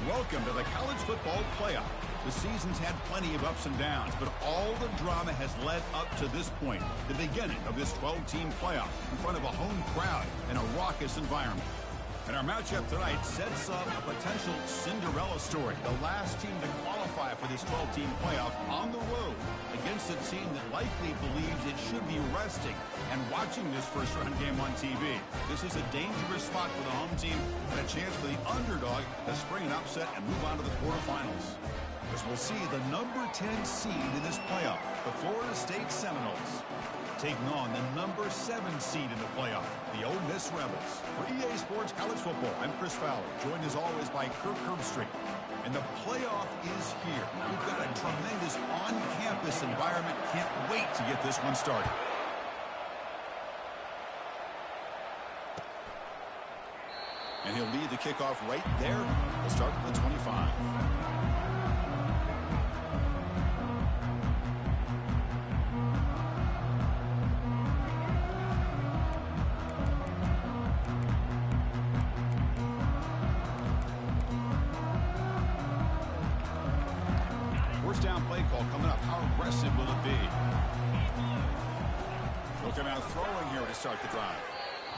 Welcome to the college football playoff. The season's had plenty of ups and downs, but all the drama has led up to this point, the beginning of this 12-team playoff in front of a home crowd in a raucous environment. And our matchup tonight sets up a potential Cinderella story, the last team to qualify for this 12-team playoff on the road against a team that likely believes it should be resting and watching this first-round game on TV. This is a dangerous spot for the home team and a chance for the underdog to spring an upset and move on to the quarterfinals. As we'll see the number 10 seed in this playoff, the Florida State Seminoles, taking on the number 7 seed in the playoff, the Ole Miss Rebels. For EA Sports College Football, I'm Chris Fowler, joined as always by Kirk Herbstreit. And the playoff is here. We've got a tremendous on-campus environment. Can't wait to get this one started. And he'll lead the kickoff right there. We'll start at the 25. Down play call coming up. How aggressive will it be? Looking out throwing here to start the drive.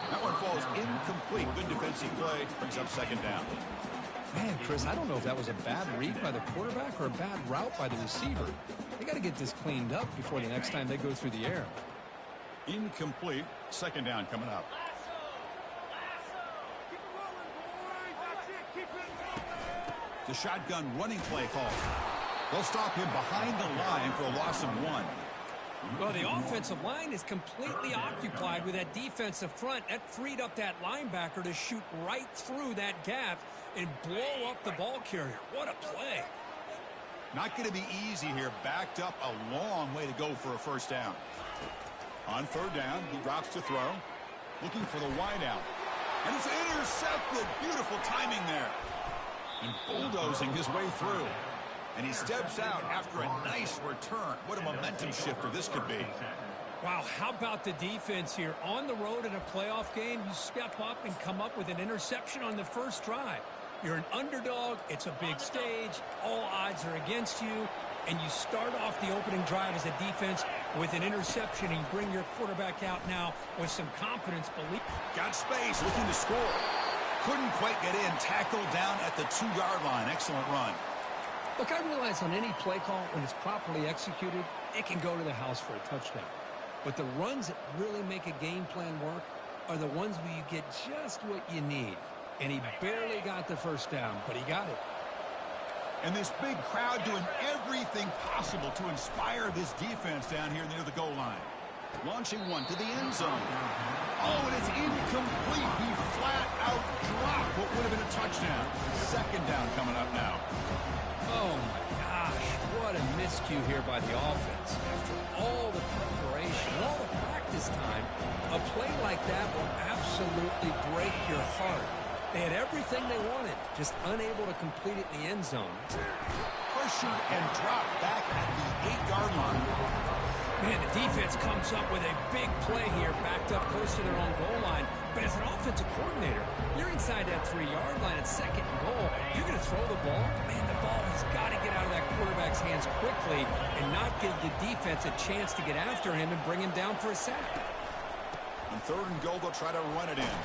That one falls incomplete. Good defensive play. Brings up second down. Man, Chris, I don't know if that was a bad read by the quarterback or a bad route by the receiver. They got to get this cleaned up before the next time they go through the air. Incomplete. Second down coming up. The shotgun running play call. They'll stop him behind the line for a loss of 1. Well, the offensive line is completely occupied with that defensive front. That freed up that linebacker to shoot right through that gap and blow up the ball carrier. What a play. Not going to be easy here. Backed up a long way to go for a first down. On third down, he drops to throw. Looking for the wide out. And it's intercepted. Beautiful timing there. And bulldozing his way through. And he steps out after a nice return. What a momentum shifter this could be. Wow, how about the defense here? On the road in a playoff game, you step up and come up with an interception on the first drive. You're an underdog. It's a big stage. All odds are against you. And you start off the opening drive as a defense with an interception, and you bring your quarterback out now with some confidence. Got space, looking to score. Couldn't quite get in. Tackled down at the 2-yard line. Excellent run. Look, I realize on any play call, when it's properly executed, it can go to the house for a touchdown. But the runs that really make a game plan work are the ones where you get just what you need. And he barely got the first down, but he got it. And this big crowd doing everything possible to inspire this defense down here near the goal line. Launching one to the end zone. Oh, and it's incomplete. He flat out dropped what would have been a touchdown. Second down coming up now. Oh, my gosh. What a miscue here by the offense. After all the preparation, all the practice time, a play like that will absolutely break your heart. They had everything they wanted, just unable to complete it in the end zone. Pressured and dropped back at the 8-yard line. Man, the defense comes up with a big play here, backed up close to their own goal line. But as an offensive coordinator, you're inside that 3-yard line at second and goal. You're going to throw the ball. Man, the ball has got to get out of that quarterback's hands quickly and not give the defense a chance to get after him and bring him down for a sack. On third and goal, they'll try to run it in.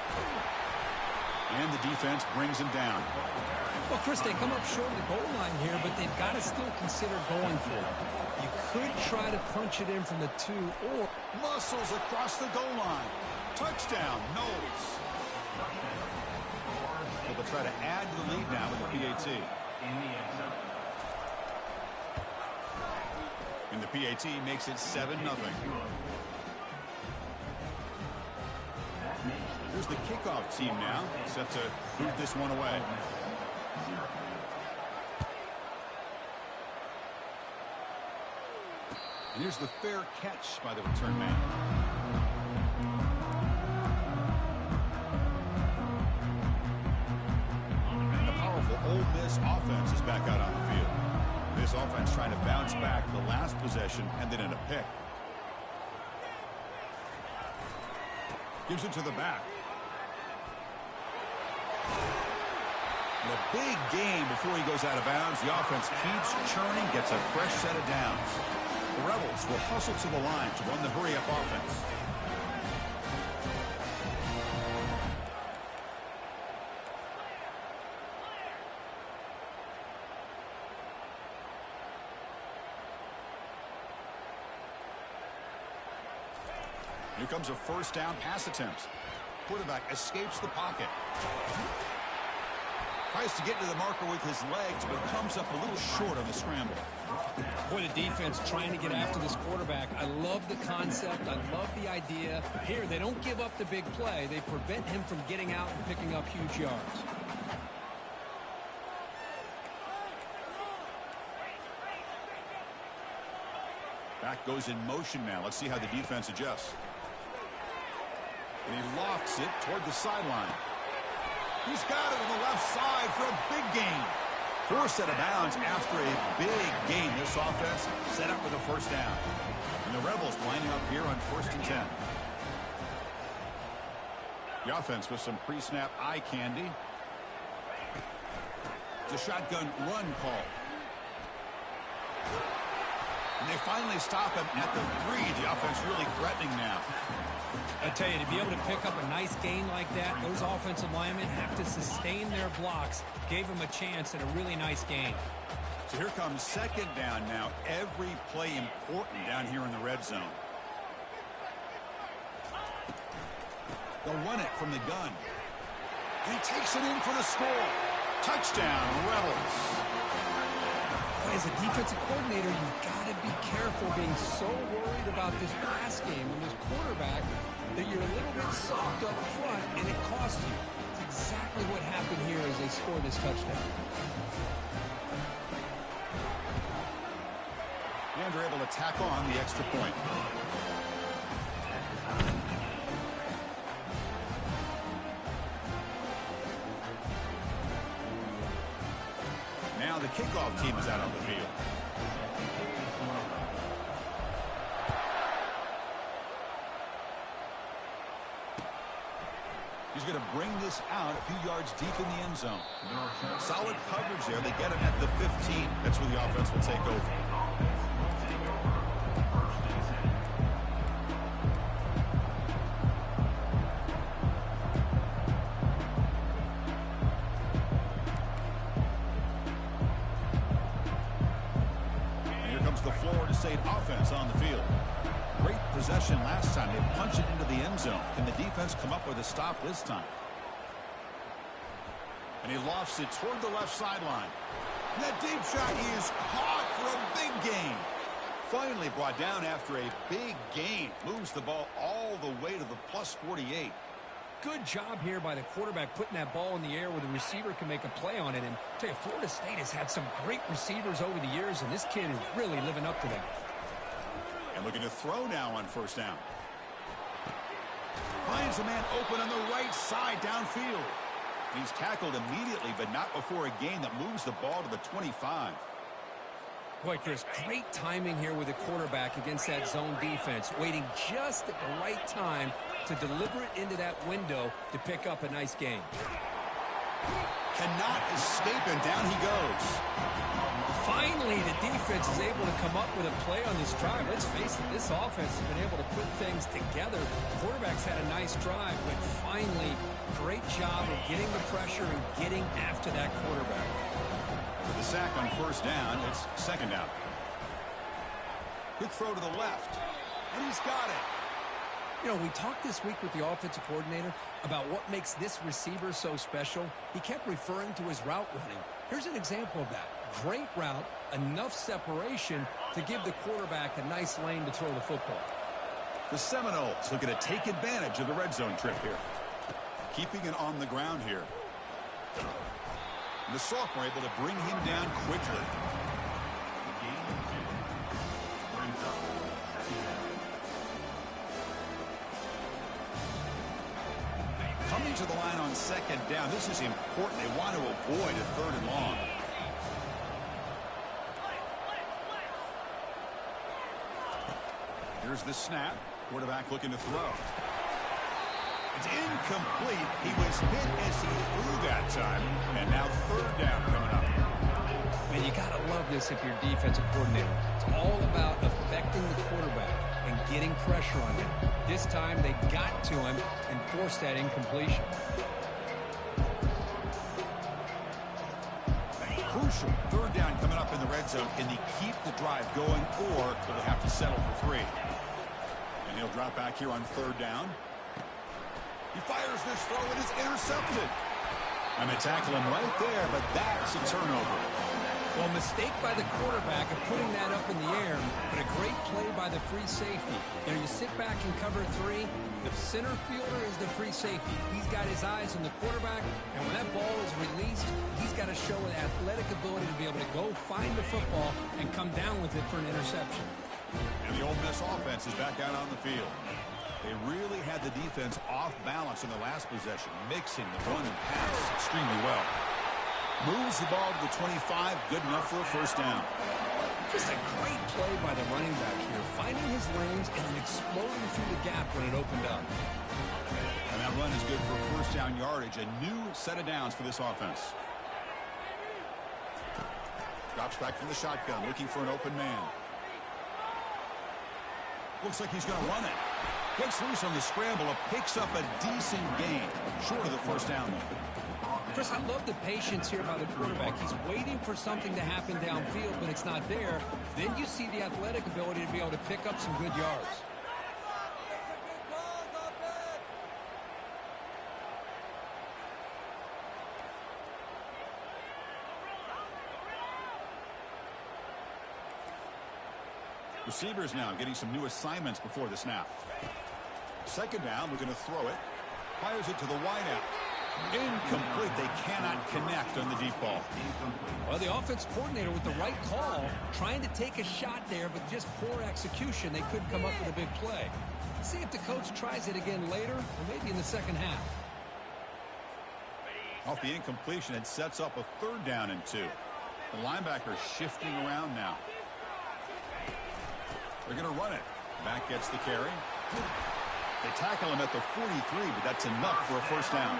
And the defense brings him down. Well, Chris, they come up short of the goal line here, but they've got to still consider going for it. You could try to punch it in from the 2 or... Muscles across the goal line. Touchdown, Knowles. So they'll try to add to the lead now with the PAT. And the PAT makes it 7-0. Here's the kickoff team now, set to boot this one away. And here's the fair catch by the return man. And the powerful Ole Miss offense is back out on the field. This offense trying to bounce back the last possession and then in a pick. Gives it to the back. And a big game before he goes out of bounds. The offense keeps churning, gets a fresh set of downs. The Rebels will hustle to the line to run the hurry-up offense. Here comes a first down pass attempt. Quarterback escapes the pocket. Tries to get to the marker with his legs, but comes up a little short on the scramble. Boy, the defense trying to get after this quarterback. I love the concept. I love the idea. Here, they don't give up the big play. They prevent him from getting out and picking up huge yards. Back goes in motion now. Let's see how the defense adjusts. And he lofts it toward the sideline. He's got it on the left side for a big gain. Forced out of bounds after a big gain. This offense set up with a first down. And the Rebels lining up here on 1st and 10. The offense with some pre-snap eye candy. It's a shotgun run call. And they finally stop him at the 3. The offense really threatening now. I tell you, to be able to pick up a nice gain like that, those offensive linemen have to sustain their blocks. Gave him a chance at a really nice gain. So here comes 2nd down now. Every play important down here in the red zone. They'll run it from the gun. And he takes it in for the score. Touchdown, Rebels. As a defensive coordinator, you've got to be careful being so worried about this pass game and this quarterback that you're a little bit soft up front and it costs you. It's exactly what happened here as they score this touchdown. And they're able to tack on the extra point. Now the kickoff team is out on the field. He's going to bring this out a few yards deep in the end zone. Solid coverage there. They get him at the 15. That's where the offense will take over. The Florida State offense on the field. Great possession last time. They punch it into the end zone. Can the defense come up with a stop this time? And he lofts it toward the left sideline. And that deep shot is caught for a big gain. Finally brought down after a big gain. Moves the ball all the way to the plus 48. Good job here by the quarterback putting that ball in the air where the receiver can make a play on it. And I tell you, Florida State has had some great receivers over the years, and this kid is really living up to that. And looking to throw now on 1st down. Finds a man open on the right side downfield. He's tackled immediately, but not before a gain that moves the ball to the 25. Boy, Chris, great timing here with the quarterback against that zone defense, waiting just at the right time to deliver it into that window to pick up a nice gain. Cannot escape, and down he goes. Finally, the defense is able to come up with a play on this drive. Let's face it, this offense has been able to put things together. The quarterback's had a nice drive, but finally, great job of getting the pressure and getting after that quarterback. With the sack on 1st down, it's 2nd down. Quick throw to the left, and he's got it. You know, we talked this week with the offensive coordinator about what makes this receiver so special. He kept referring to his route running. Here's an example of that. Great route, enough separation to give the quarterback a nice lane to throw the football. The Seminoles looking to take advantage of the red zone trip here. Keeping it on the ground here. And the sophomore able to bring him down quickly. Coming to the line on 2nd down. This is important. They want to avoid a 3rd and long. Here's the snap. Quarterback looking to throw. It's incomplete. He was hit as he threw that time. And now third down coming up. Man, you got to love this if you're a defensive coordinator. It's all about affecting the quarterback and getting pressure on him. This time they got to him and forced that incompletion. Crucial third down coming up in the red zone. Can he keep the drive going, or will they have to settle for 3? And he'll drop back here on third down. He fires this throw and it's intercepted. I'm going to tackle him right there, but that's a turnover. Well, mistake by the quarterback of putting that up in the air, but a great play by the free safety. You know, you sit back and cover 3. The center fielder is the free safety. He's got his eyes on the quarterback, and when that ball is released, he's got to show an athletic ability to be able to go find the football and come down with it for an interception. And the Ole Miss offense is back out on the field. They really had the defense off balance in the last possession, mixing the run and pass extremely well. Moves the ball to the 25, good enough for a first down. Just a great play by the running back here, finding his lanes and then exploding through the gap when it opened up. And that run is good for first down yardage, a new set of downs for this offense. Drops back from the shotgun, looking for an open man. Looks like he's going to run it. Gets loose on the scramble, picks up a decent gain, short of the first down though. Chris, I love the patience here by the quarterback. He's waiting for something to happen downfield, but it's not there. Then you see the athletic ability to be able to pick up some good yards. Receivers now getting some new assignments before the snap. Second down, we're going to throw it. Fires it to the wideout. Incomplete. They cannot connect on the deep ball. Well, the offense coordinator with the right call, trying to take a shot there, but just poor execution. They couldn't come up with a big play. See if the coach tries it again later, or maybe in the second half. Off the incompletion, it sets up a third down and 2. The linebacker shifting around now. They're going to run it. Back gets the carry. They tackle him at the 43, but that's enough for a first down.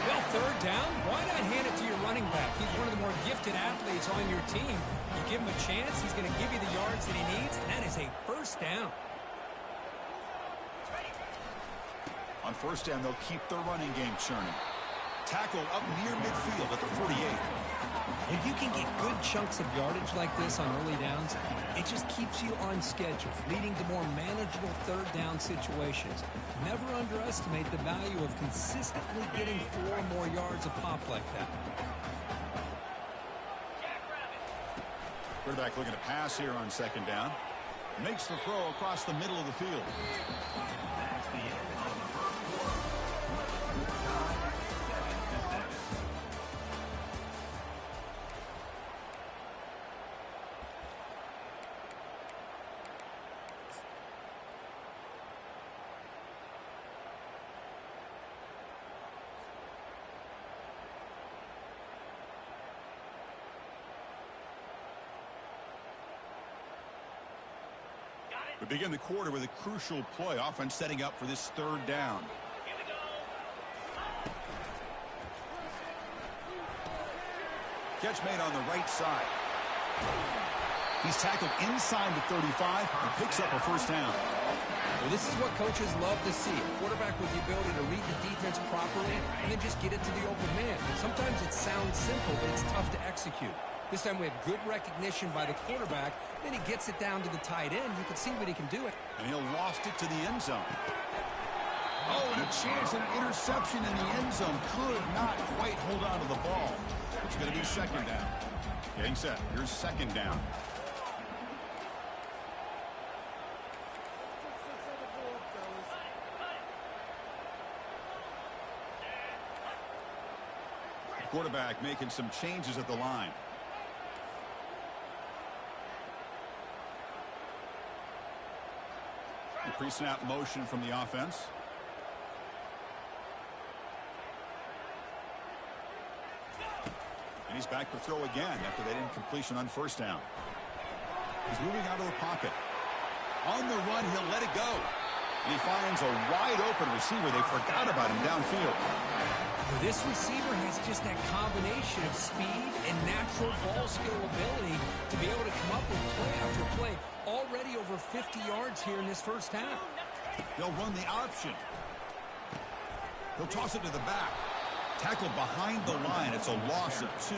Well, third down, why not hand it to your running back? He's one of the more gifted athletes on your team. You give him a chance, he's going to give you the yards that he needs, and that is a first down. On first down, they'll keep their running game churning. Tackle up near midfield at the 48. If you can get good chunks of yardage like this on early downs, it just keeps you on schedule, leading to more manageable third down situations. Never underestimate the value of consistently getting 4 or more yards a pop like that. Quarterback looking to pass here on second down. Makes the throw across the middle of the field. We begin the quarter with a crucial play. Offense setting up for this third down. Catch made on the right side. He's tackled inside the 35 and picks up a first down. Well, this is what coaches love to see. A quarterback with the ability to read the defense properly and then just get it to the open man. Sometimes it sounds simple, but it's tough to execute. This time we have good recognition by the quarterback. Then he gets it down to the tight end. You can see what he can do. And he'll lost it to the end zone. Oh, and a chance at an interception in the end zone. Could not quite hold on to the ball. It's going to be second down. Getting set. Here's second down. The quarterback making some changes at the line. The pre-snap motion from the offense. And he's back to throw again after that incompletion on first down. He's moving out of the pocket. On the run, he'll let it go. And he finds a wide-open receiver. They forgot about him downfield. Well, this receiver has just that combination of speed and natural ball skill ability to be able to come up with play after play. Already over 50 yards here in this first half. They'll run the option. He'll toss it to the back. Tackled behind the line. It's a loss of 2.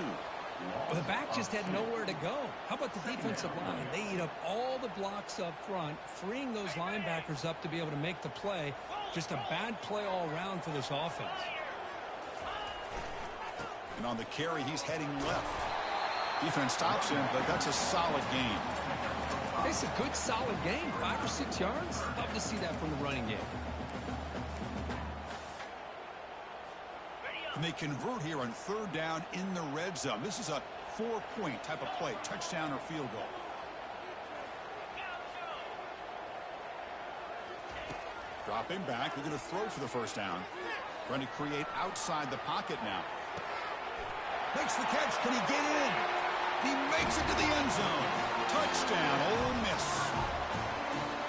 Well, the back just had nowhere to go. How about the defensive line? They eat up all the blocks up front, freeing those linebackers up to be able to make the play. Just a bad play all around for this offense. And on the carry, he's heading left. Defense stops him, but that's a solid gain. It's a good, solid game. 5 or 6 yards. Love to see that from the running game. And they convert here on 3rd down in the red zone. This is a 4-point type of play, touchdown or field goal. Dropping back, looking to throw for the first down. Trying to create outside the pocket now. Makes the catch. Can he get in? He makes it to the end zone. Touchdown, Ole Miss.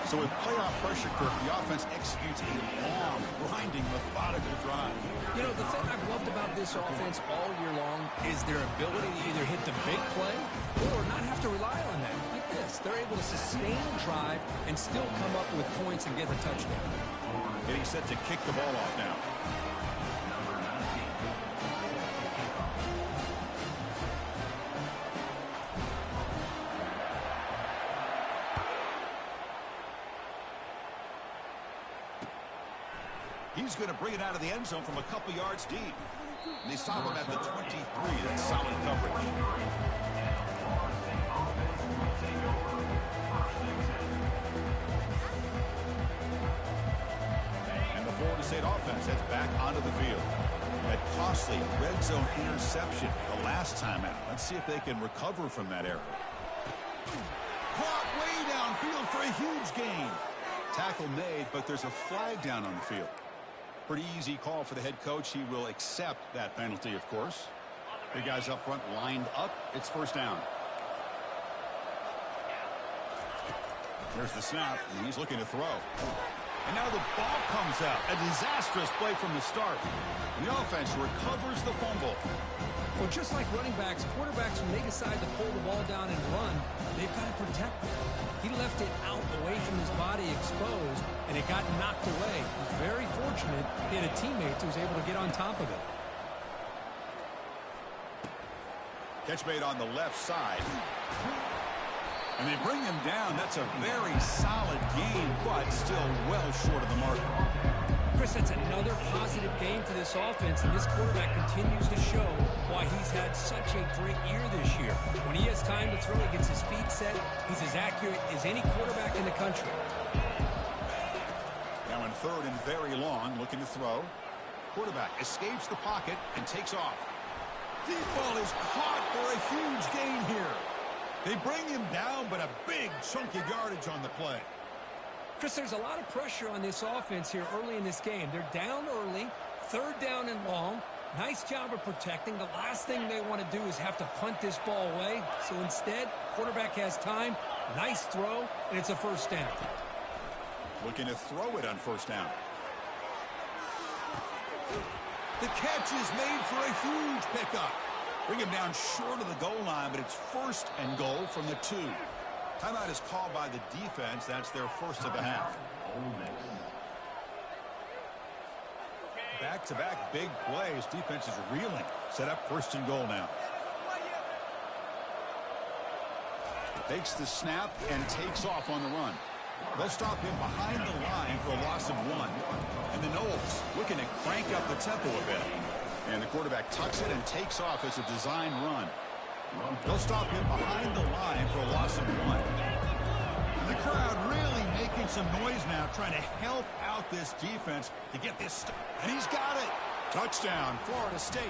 So with playoff pressure, Kirk, the offense executes a long, grinding, methodical drive. You know, the thing I've loved about this offense all year long is their ability to either hit the big play or not have to rely on that. Like this, they're able to sustain a drive and still come up with points and get the touchdown. And he's set to kick the ball off now. He's going to bring it out of the end zone from a couple yards deep. And they stop him at the 23. That's solid coverage. And the Florida State offense heads back onto the field. That costly red zone interception the last time out. Let's see if they can recover from that error. Caught way downfield for a huge gain. Tackle made, but there's a flag down on the field. Pretty easy call for the head coach. He will accept that penalty, of course. The guys up front lined up. It's first down. There's the snap, and he's looking to throw. And now the ball comes out. A disastrous play from the start. The offense recovers the fumble. Well, just like running backs, quarterbacks, when they decide to pull the ball down and run, they've got to protect it. He left it out away from his body exposed, and it got knocked away. He's very fortunate he had a teammate who was able to get on top of it. Catch made on the left side. And they bring him down. That's a very solid game, but still well short of the mark. Chris, that's another positive game for this offense, and this quarterback continues to show why he's had such a great year this year. When he has time to throw, he gets his feet set. He's as accurate as any quarterback in the country. Now in 3rd and very long, looking to throw. Quarterback escapes the pocket and takes off. Deep ball is caught for a huge gain here. They bring him down, but a big chunk of yardage on the play. Chris, there's a lot of pressure on this offense here early in this game. They're down early, 3rd down and long. Nice job of protecting. The last thing they want to do is have to punt this ball away. So instead, quarterback has time, nice throw, and it's a first down. Looking to throw it on first down. The catch is made for a huge pickup. Bring him down short of the goal line, but it's 1st and goal from the 2. Timeout is called by the defense. That's their first of the half. Back-to-back big plays. Defense is reeling. Set up 1st and goal now. Takes the snap and takes off on the run. They'll stop him behind the line for a loss of 1. And the Noles looking to crank up the tempo a bit. And the quarterback tucks it and takes off as a design run. They'll stop him behind the line for a loss of 1. And the crowd really making some noise now, trying to help out this defense to get this. And he's got it. Touchdown, Florida State.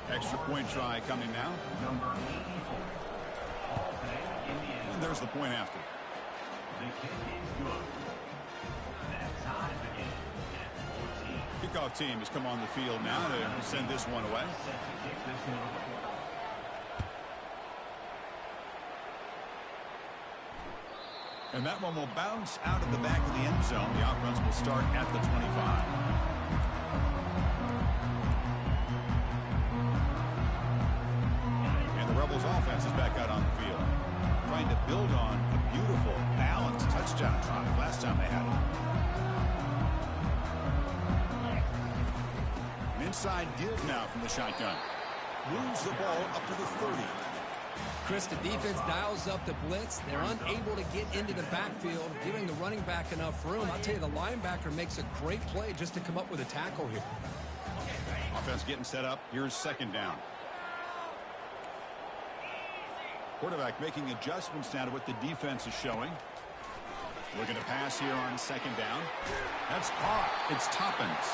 Extra point try coming now. And there's the point after. Kickoff team has come on the field now to send this one away. And that one will bounce out of the back of the end zone. The offense will start at the 25. And the Rebels offense is back out on the field, trying to build on a beautiful, balanced touchdown drive last time they had it. An inside give now from the shotgun. Moves the ball up to the 30. Chris, the defense dials up the blitz. They're unable to get into the backfield, giving the running back enough room. I'll tell you, the linebacker makes a great play just to come up with a tackle here. Offense getting set up. Here's second down. Quarterback making adjustments now to what the defense is showing. Looking to pass here on second down. That's caught. It's Toppins.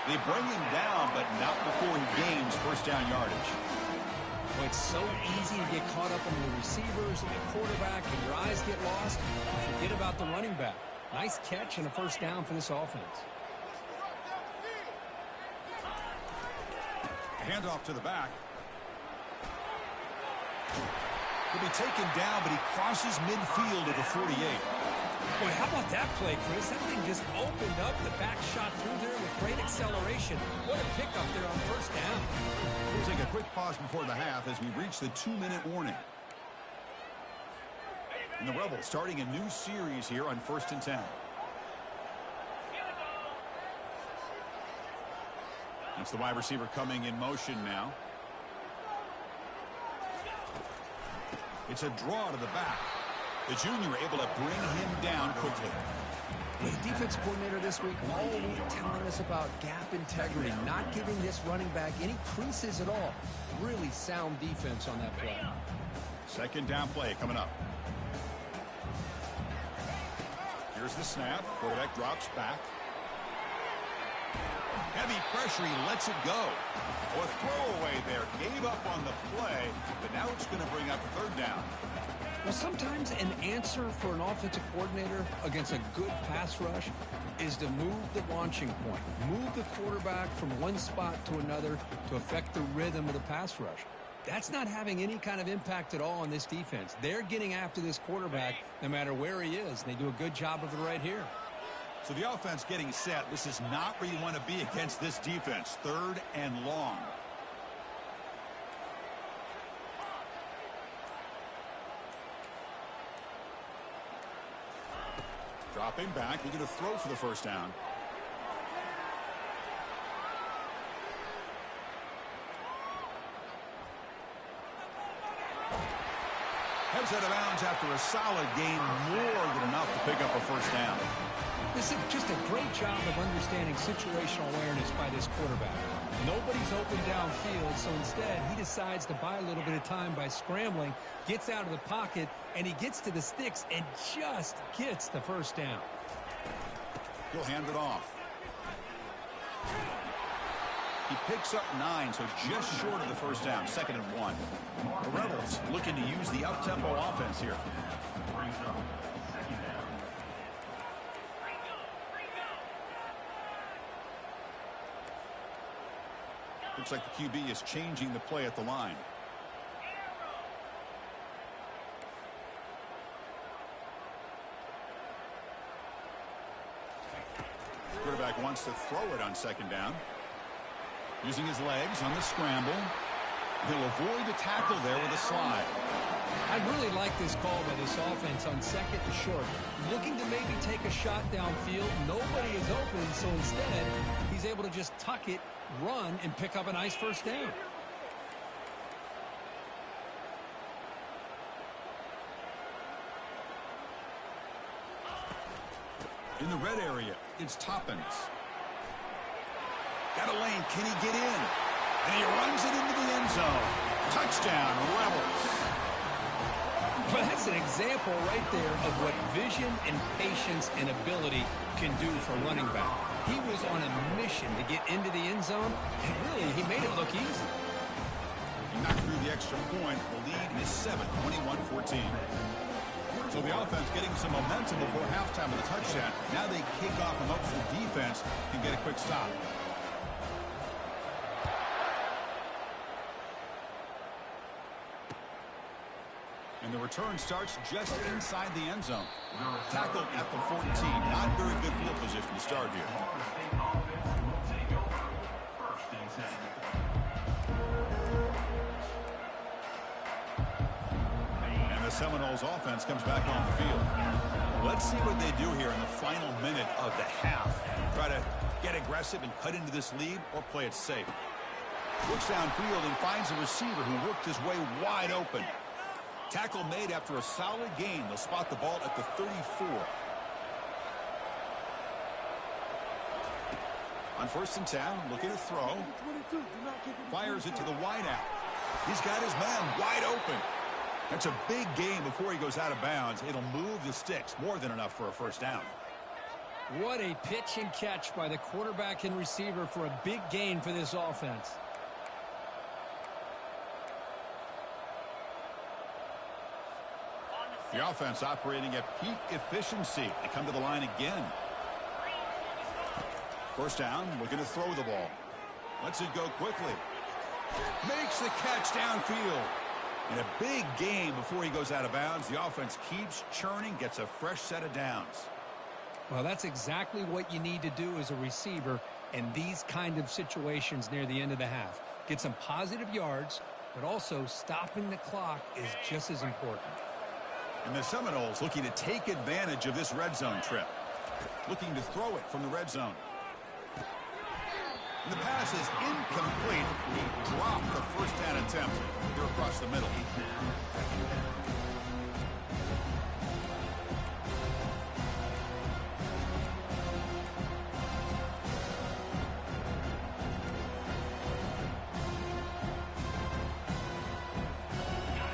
They bring him down, but not before he gains first down yardage. Well, it's so easy to get caught up on the receivers and the quarterback, and your eyes get lost. Forget about the running back. Nice catch and a first down for this offense. Handoff to the back. He'll be taken down, but he crosses midfield of the 48. Boy, how about that play, Chris? That thing just opened up. The back shot through there with great acceleration. What a pickup there on first down. We'll take a quick pause before the half as we reach the 2-minute warning. And the Rebels starting a new series here on 1st and 10. That's the wide receiver coming in motion now. It's a draw to the back. The junior able to bring him down quickly. The defense coordinator this week all week telling us about gap integrity, not giving this running back any creases at all. Really sound defense on that play. Second down play coming up. Here's the snap. Quarterback drops back. Heavy pressure. He lets it go. Or throwaway there. Gave up on the play, but now it's going to bring up third down. Well, sometimes an answer for an offensive coordinator against a good pass rush is to move the launching point, move the quarterback from one spot to another to affect the rhythm of the pass rush. That's not having any kind of impact at all on this defense. They're getting after this quarterback no matter where he is. They do a good job of it right here. So the offense getting set. This is not where you want to be against this defense. 3rd and long. Dropping back, looking to throw for the first down. Heads out of bounds after a solid gain, more than enough to pick up a first down. This is just a great job of understanding situational awareness by this quarterback. Nobody's open downfield, so instead he decides to buy a little bit of time by scrambling, gets out of the pocket, and he gets to the sticks and just gets the first down. He'll hand it off. He picks up 9, so just short of the first down. 2nd and 1. The Rebels looking to use the up-tempo offense here. Looks like the QB is changing the play at the line. Quarterback wants to throw it on 2nd down. Using his legs on the scramble. He'll avoid the tackle there with a slide. I really like this call by this offense on 2nd and short. Looking to maybe take a shot downfield. Nobody is open, so instead he's able to just tuck it, run, and pick up a nice first down. In the red area, it's Toppins. Got a lane. Can he get in? And he runs it into the end zone. Touchdown, Rebels. Well, that's an example right there of what vision and patience and ability can do for running back. He was on a mission to get into the end zone, and really, he made it look easy. He knocked through the extra point. The lead is 7, 21-14. So the offense getting some momentum before halftime of the touchdown. Now they kick off and hopes the defense can get a quick stop. And And the return starts just inside the end zone. Tackled at the 14. Not very good field position to start here. And the Seminoles offense comes back on the field. Let's see what they do here in the final minute of the half. Try to get aggressive and cut into this lead, or play it safe. Looks downfield and finds a receiver who worked his way wide open. Tackle made after a solid gain. They'll spot the ball at the 34. On 1st and 10, looking to throw. Fires it to the wideout. He's got his man wide open. That's a big gain before he goes out of bounds. It'll move the sticks, more than enough for a first down. What a pitch and catch by the quarterback and receiver for a big gain for this offense. The offense operating at peak efficiency. They come to the line again. First down, looking to throw the ball. Lets it go quickly. Makes the catch downfield. And a big gain before he goes out of bounds. The offense keeps churning, gets a fresh set of downs. Well, that's exactly what you need to do as a receiver in these kind of situations near the end of the half. Get some positive yards, but also stopping the clock is just as important. And the Seminoles looking to take advantage of this red zone trip. Looking to throw it from the red zone. And the pass is incomplete. He dropped the first down attempt here across the middle.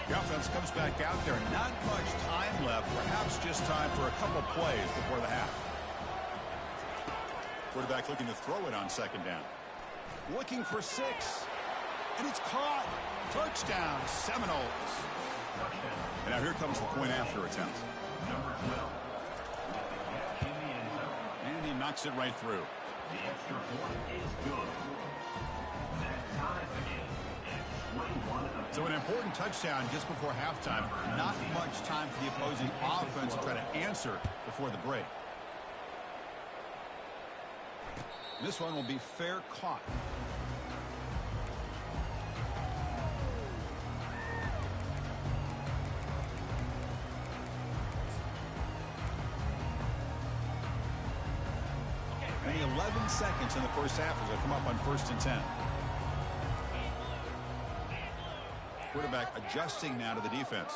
The offense comes back out there. Not much time left. Perhaps just time for a couple plays before the half. Quarterback looking to throw it on 2nd down. Looking for 6. And it's caught. Touchdown, Seminoles. And now here comes the point after attempt. And he knocks it right through. The extra point is good. That ties the game. So an important touchdown just before halftime. Not much time for the opposing offense to try to answer before the break. This one will be fair caught. Only 11 seconds in the first half as they come up on 1st and 10. Quarterback adjusting now to the defense.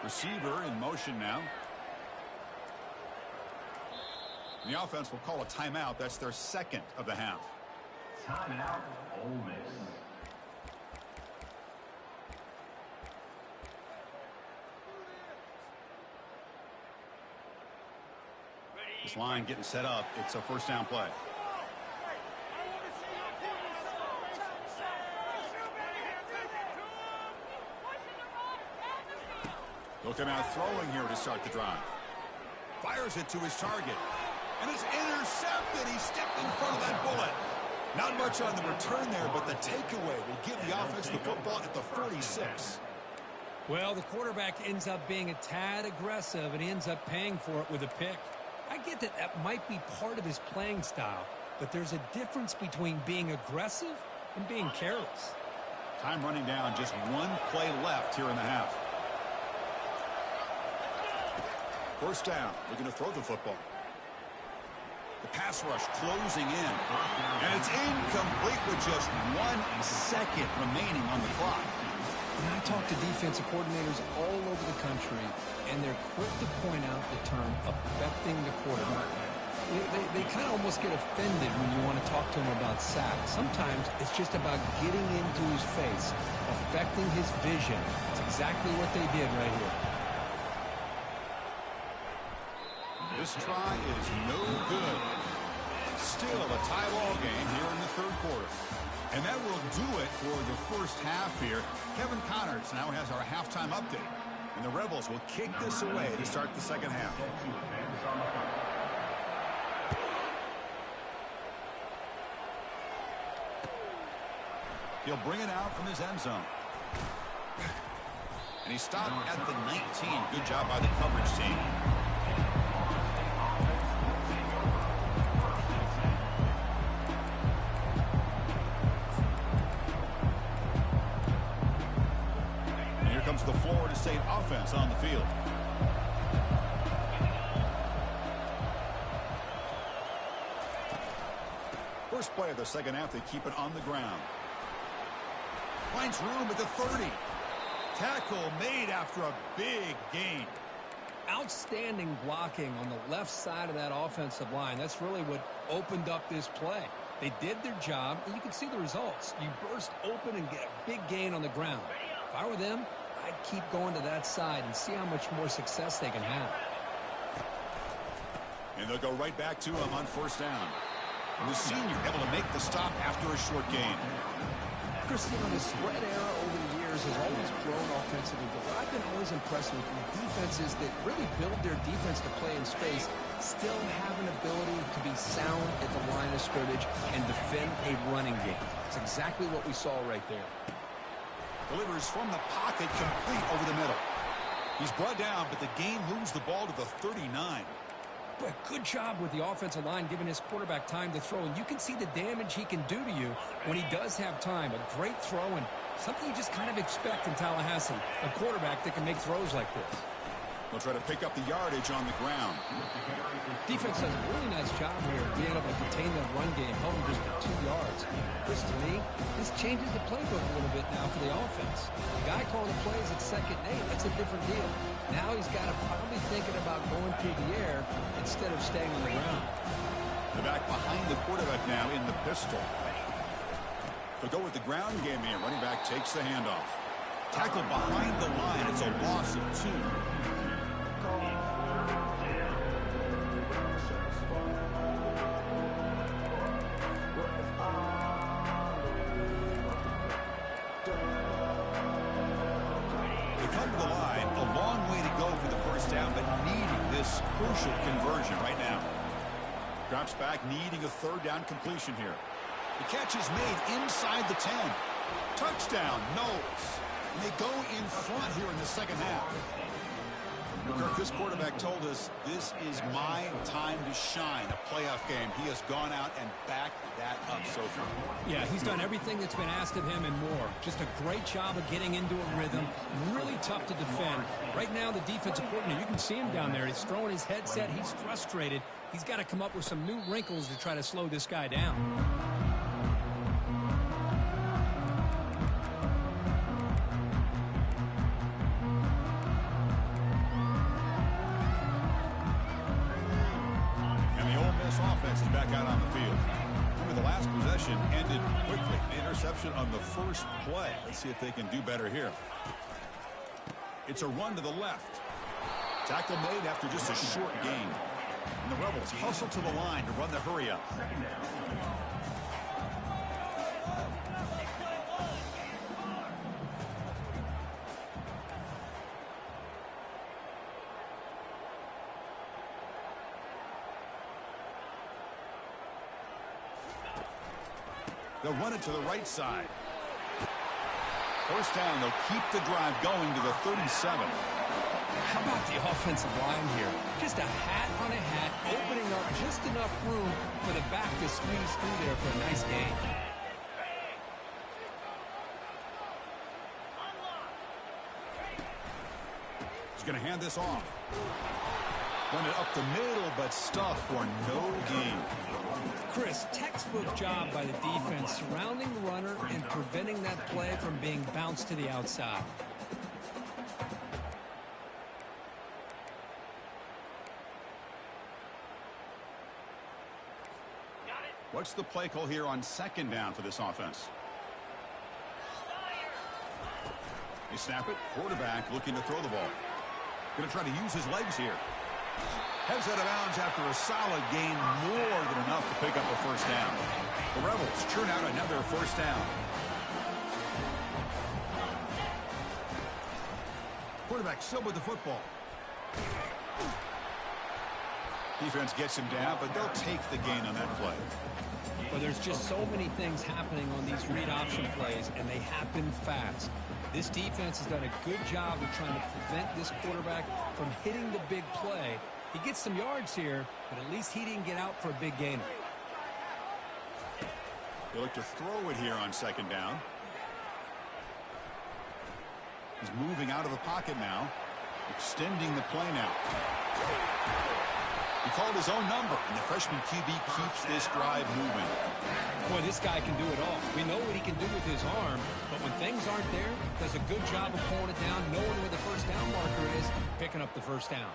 Receiver in motion now. And the offense will call a timeout. That's their 2nd of the half. Timeout, Ole Miss. This line getting set up. It's a first down play. He'll come out throwing here to start the drive. Fires it to his target. And it's intercepted. He stepped in front of that bullet. Not much on the return there, but the takeaway will give the offense the football at the 46. Well, the quarterback ends up being a tad aggressive, and he ends up paying for it with a pick. I get that that might be part of his playing style, but there's a difference between being aggressive and being careless. Time running down. Just one play left here in the half. First down. Looking to throw the football. The pass rush closing in. And it's incomplete with just 1 second remaining on the clock. And I talk to defensive coordinators all over the country, and they're quick to point out the term affecting the quarterback. They kind of almost get offended when you want to talk to them about sacks. Sometimes it's just about getting into his face, affecting his vision. It's exactly what they did right here. This try is no good. Still a tie ball game here in the 3rd quarter. And that will do it for the first half here. Kevin Connors now has our halftime update. And the Rebels will kick this away to start the 2nd half. He'll bring it out from his end zone. And he stopped at the 19. Good job by the coverage team. And here comes the Florida State offense on the field. First play of the second half, they keep it on the ground. Finds room at the 30. Tackle made after a big gain. Outstanding blocking on the left side of that offensive line. That's really what opened up this play. They did their job, and you can see the results. You burst open and get a big gain on the ground. If I were them, I'd keep going to that side and see how much more success they can have. And they'll go right back to him on first down. And the senior able to make the stop after a short gain. Chris, the spread era over the years has always grown offensively, but what I've been always impressed with defenses that really build their defense to play in space still have an ability to be sound at the line of scrimmage and defend a running game. It's exactly what we saw right there. Delivers from the pocket, complete over the middle. He's brought down, but the gain moves the ball to the 39. But good job with the offensive line giving his quarterback time to throw. And you can see the damage he can do to you when he does have time. A great throw and something you just kind of expect in Tallahassee. A quarterback that can make throws like this. They'll try to pick up the yardage on the ground. Defense does a really nice job here being able to contain that run game, held just for 2 yards. Chris, to me, this changes the playbook a little bit now for the offense. The guy calling the plays at 2nd and 8, that's a different deal. Now he's got to probably thinking about going through the air instead of staying on the ground. The back behind the quarterback now in the pistol. They'll go with the ground game here. Running back takes the handoff. Tackle behind the line. It's a loss of 2. Crucial conversion right now. Drops back, needing a 3rd down completion here. The catch is made inside the 10. Touchdown, Knowles. And they go in front here in the second half. Kirk, this quarterback told us this is my time to shine, a playoff game. He has gone out and backed that up so far. Yeah, he's done everything that's been asked of him and more. Just a great job of getting into a rhythm. Really tough to defend. Right now, the defensive coordinator, you can see him down there. He's throwing his headset. He's frustrated. He's got to come up with some new wrinkles to try to slow this guy down. Offense is back out on the field. Remember, the last possession ended quickly. The interception on the first play. Let's see if they can do better here. It's a run to the left. Tackle made after just a short gain. And the Rebels hustle to the line to run the hurry up. They'll run it to the right side. First down, they'll keep the drive going to the 37. How about the offensive line here? Just a hat on a hat, opening up just enough room for the back to squeeze through there for a nice gain. He's going to hand this off. Run it up the middle, but stuffed for no gain. Chris, textbook job by the defense surrounding the runner and preventing that play from being bounced to the outside. What's the play call here on 2nd down for this offense? They snap it. Quarterback looking to throw the ball. Going to try to use his legs here. Heads out of bounds after a solid gain, more than enough to pick up a first down. The Rebels churn out another first down. Quarterback still with the football. Defense gets him down, but they'll take the gain on that play. Well, there's just so many things happening on these read option plays, and they happen fast. This defense has done a good job of trying to prevent this quarterback from hitting the big play. He gets some yards here, but at least he didn't get out for a big gainer. They look to throw it here on second down. He's moving out of the pocket now, extending the play now. He called his own number, and the freshman QB keeps this drive moving. Boy, this guy can do it all. We know what he can do with his arm, but when things aren't there, does a good job of pulling it down, knowing where the first down marker is, picking up the first down.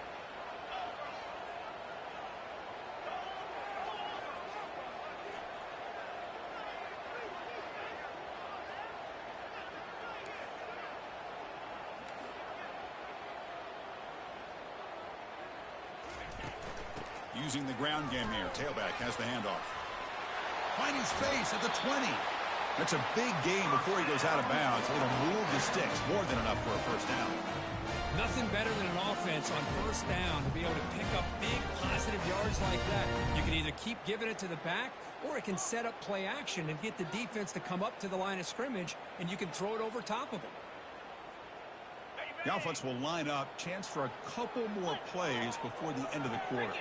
Using the ground game here. Tailback has the handoff. Finding space at the 20. That's a big gain before he goes out of bounds. It'll move the sticks more than enough for a first down. Nothing better than an offense on first down to be able to pick up big positive yards like that. You can either keep giving it to the back, or it can set up play action and get the defense to come up to the line of scrimmage, and you can throw it over top of them. The offense will line up. Chance for a couple more plays before the end of the quarter.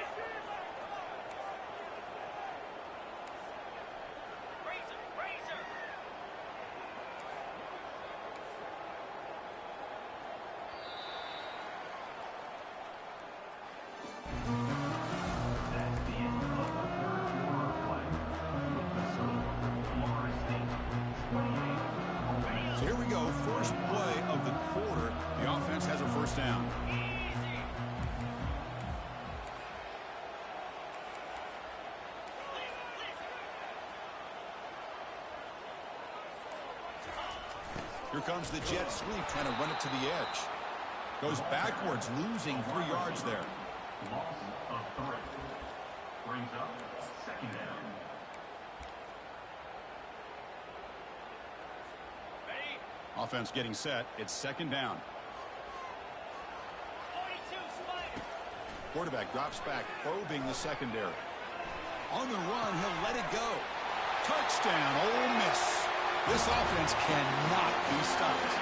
So here we go. First play of the quarter. The offense has a first down. Here comes the jet sweep, trying to run it to the edge. Goes backwards, losing 3 yards there. Loss of 3. Brings up second down. Offense getting set. It's second down. Quarterback drops back, probing the secondary. On the run, he'll let it go. Touchdown, Ole Miss. This offense cannot be stopped.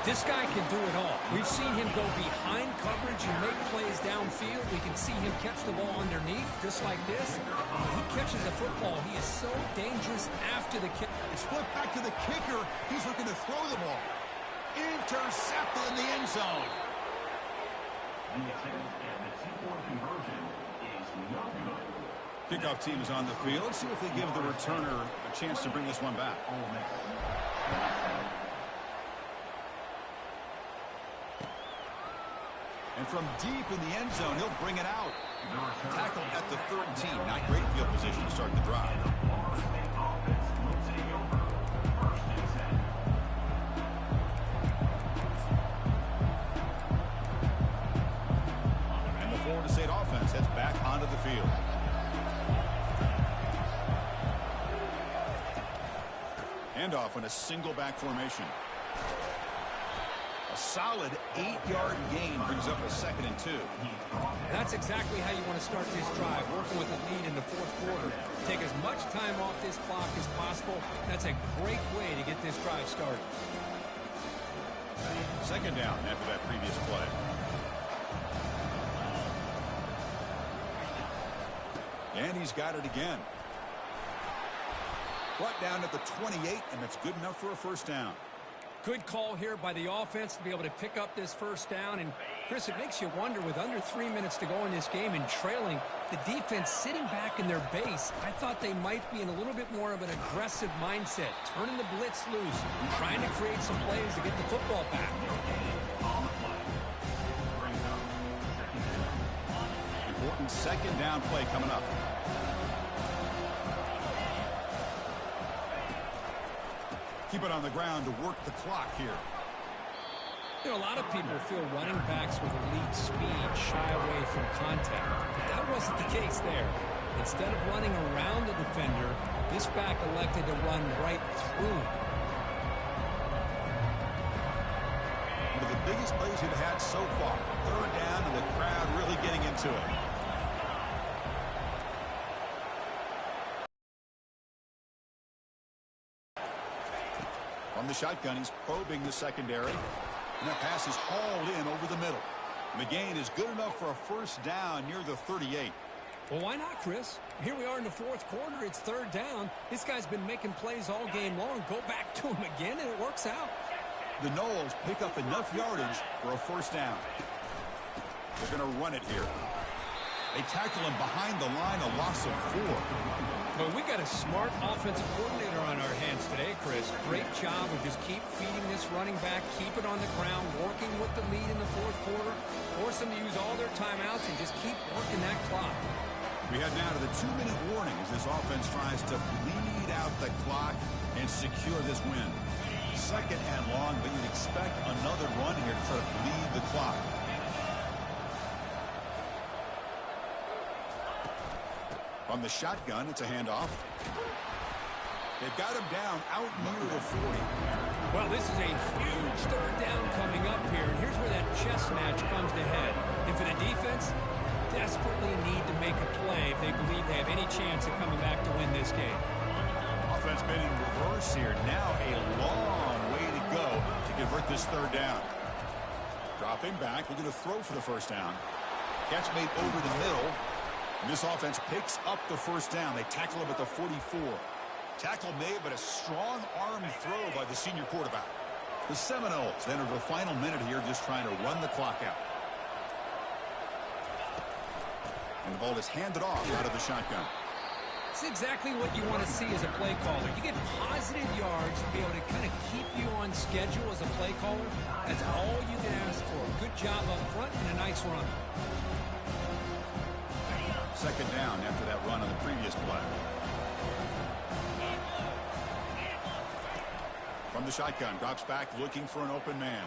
This guy can do it all. We've seen him go behind coverage and make plays downfield. We can see him catch the ball underneath, just like this. When he catches a football, he is so dangerous after the kick. It's flipped back to the kicker. He's looking to throw the ball. Intercepted in the end zone. The attempt at the two-point conversion is no good. Kickoff team is on the field. Let's see if they give the returner a chance to bring this one back. Ole Miss. And from deep in the end zone, he'll bring it out. Tackled at the 13. Not great field position to start the drive. And the Florida State offense heads back onto the field. Handoff in a single back formation. A solid 8-yard gain brings up a 2nd and 2. That's exactly how you want to start this drive, working with a lead in the fourth quarter. Take as much time off this clock as possible. That's a great way to get this drive started. Second down after that previous play. And he's got it again. Brought down at the 28, and that's good enough for a first down. Good call here by the offense to be able to pick up this first down. And, Chris, it makes you wonder, with under 3 minutes to go in this game and trailing, the defense sitting back in their base, I thought they might be in a little bit more of an aggressive mindset, turning the blitz loose, trying to create some plays to get the football back. Important second down play coming up. Keep it on the ground to work the clock here. You know, a lot of people feel running backs with elite speed shy away from contact. But that wasn't the case there. Instead of running around the defender, this back elected to run right through him. One of the biggest plays he'd had so far. Third down and the crowd really getting into it. From the shotgun, he's probing the secondary. And that pass is hauled in over the middle. And the gain is good enough for a first down near the 38. Well, why not, Chris? Here we are in the fourth quarter. It's third down. This guy's been making plays all game long. Go back to him again, and it works out. The Noles pick up enough yardage for a first down. They're going to run it here. They tackle him behind the line, a loss of 4. But we got a smart offensive coordinator on our hands today, Chris. Great job of just keep feeding this running back, keep it on the ground, working with the lead in the fourth quarter, force them to use all their timeouts, and just keep working that clock. We head now to the 2-minute warning as this offense tries to bleed out the clock and secure this win. Second and long, but you'd expect another run here to try to bleed the clock. On the shotgun, it's a handoff. They've got him down out near the 40. Well, this is a huge third down coming up here, and here's where that chess match comes to head. And for the defense, desperately need to make a play if they believe they have any chance of coming back to win this game. Offense been in reverse here. Now a long way to go to convert this third down. Dropping back, looking to throw for the first down. Catch made over the middle. And this offense picks up the first down. They tackle him at the 44. Tackle made, but a strong arm throw by the senior quarterback. The Seminoles enter the final minute here just trying to run the clock out. And the ball is handed off out of the shotgun. It's exactly what you want to see as a play caller. You get positive yards to be able to kind of keep you on schedule as a play caller. That's all you can ask for. Good job up front and a nice run. Second down after that run on the previous play. From the shotgun, drops back looking for an open man.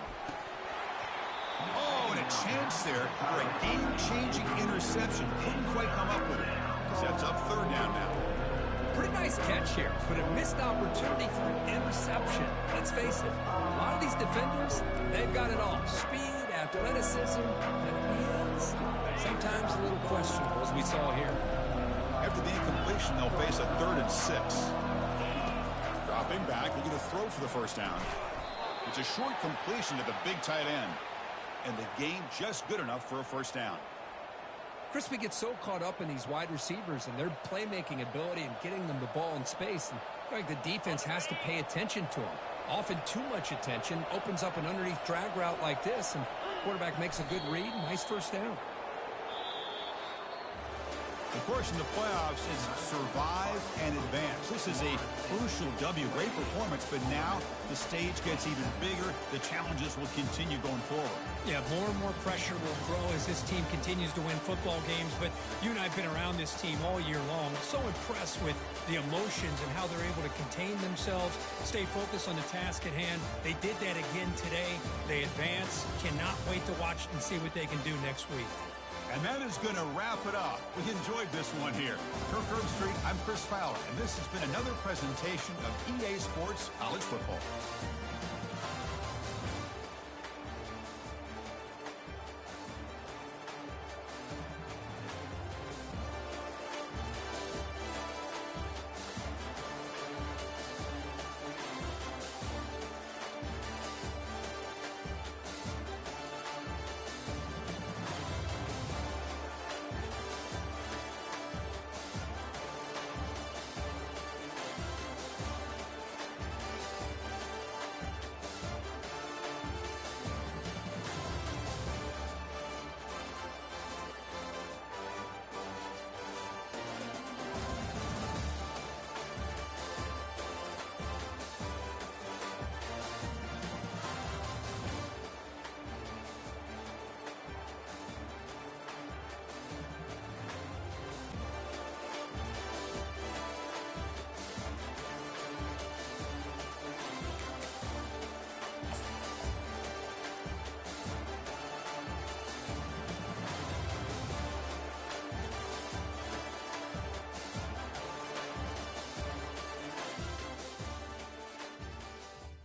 Oh, and a chance there for a game-changing interception. Couldn't quite come up with it. Sets up third down now. Pretty nice catch here, but a missed opportunity for an interception. Let's face it, a lot of these defenders, they've got it all. Speed, athleticism, and hands. Sometimes a little questionable, as we saw here. After the incompletion, they'll face a 3rd and 6. Dropping back, looking to throw for the first down. It's a short completion to the big tight end. And the gain just good enough for a first down. Chris, we get so caught up in these wide receivers and their playmaking ability and getting them the ball in space. And I feel like the defense has to pay attention to them. Often too much attention opens up an underneath drag route like this, and quarterback makes a good read. Nice first down. Of course, in the playoffs, is survive and advance. This is a crucial W. Great performance, but now the stage gets even bigger. The challenges will continue going forward. Yeah, more and more pressure will grow as this team continues to win football games. But you and I have been around this team all year long. So impressed with the emotions and how they're able to contain themselves, stay focused on the task at hand. They did that again today. They advance. Cannot wait to watch and see what they can do next week. And that is going to wrap it up. We enjoyed this one here. Kirk Herbstreit, I'm Chris Fowler, and this has been another presentation of EA Sports College Football.